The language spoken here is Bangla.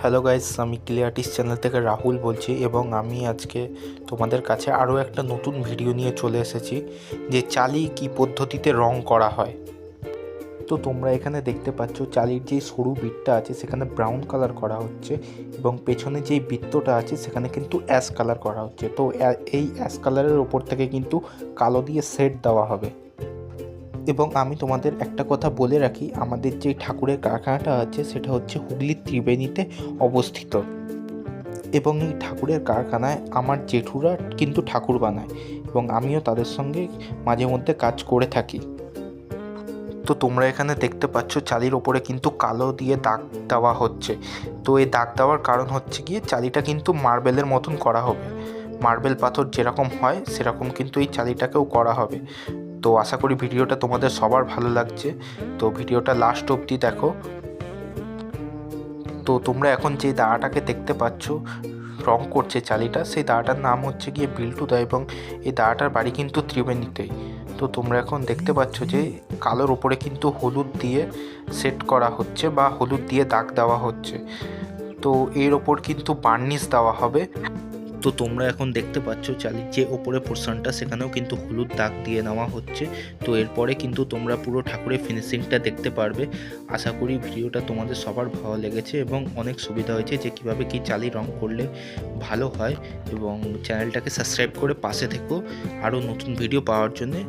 হ্যালো গাইস, আমি ক্লিয়ারটিস চ্যানেল থেকে রাহুল বলছি এবং আমি আজকে তোমাদের কাছে আরও একটা নতুন ভিডিও নিয়ে চলে এসেছি যে চালি কি পদ্ধতিতে রং করা হয়। তো তোমরা এখানে দেখতে পাচ্ছ চালির যেই সরু বিটটা আছে সেখানে ব্রাউন কালার করা হচ্ছে এবং পেছনে যেই বৃত্তটা আছে সেখানে কিন্তু অ্যাশ কালার করা হচ্ছে। তো এই অ্যাশ কালারের ওপর থেকে কিন্তু কালো দিয়ে শেড দেওয়া হবে। এবং আমি তোমাদের একটা কথা বলে রাখি, আমাদের যে ঠাকুরের কারখানাটা আছে সেটা হচ্ছে হুগলির ত্রিবেণীতে অবস্থিত এবং এই ঠাকুরের কারখানায় আমার জেঠুরা কিন্তু ঠাকুর বানায় এবং আমিও তাদের সঙ্গে মাঝে মধ্যে কাজ করে থাকি। তো তোমরা এখানে দেখতে পাচ্ছ চালির ওপরে কিন্তু কালো দিয়ে দাগ দেওয়া হচ্ছে। তো এই দাগ দেওয়ার কারণ হচ্ছে গিয়ে চালিটা কিন্তু মার্বেলের মতন করা হবে, মার্বেল পাথর যেরকম হয় সেরকম কিন্তু এই চালিটাকেও করা হবে। তো আশা করি ভিডিওটা তোমাদের সবার ভালো লাগছে। তো ভিডিওটা লাস্ট অবধি দেখো। তো তোমরা এখন যে দাঁড়াটাকে দেখতে পাচ্ছ রং করছে চালিটা, সেই দাঁড়াটার নাম হচ্ছে গিয়ে বিল্টুদা এবং এই দাঁড়াটার বাড়ি কিন্তু ত্রিবেণীতেই। তো তোমরা এখন দেখতে পাচ্ছ যে কালোর ওপরে কিন্তু হলুদ দিয়ে সেট করা হচ্ছে বা হলুদ দিয়ে দাগ দেওয়া হচ্ছে। তো এর ওপর কিন্তু বার্নিশ দেওয়া হবে। তো তোমরা এখন দেখতে পাচ্ছ চালির যে ওপরে পোর্শনটা সেখানেও কিন্তু হলুদ দাগ দিয়ে নেওয়া হচ্ছে। তো এরপরে কিন্তু তোমরা পুরো ঠাকুরের ফিনিশিংটা দেখতে পারবে। আশা করি ভিডিওটা তোমাদের সবার ভালো লেগেছে এবং অনেক সুবিধা হয়েছে যে কীভাবে কি চালি রং করলে ভালো হয়। এবং চ্যানেলটাকে সাবস্ক্রাইব করে পাশে থেকো আরও নতুন ভিডিও পাওয়ার জন্যে।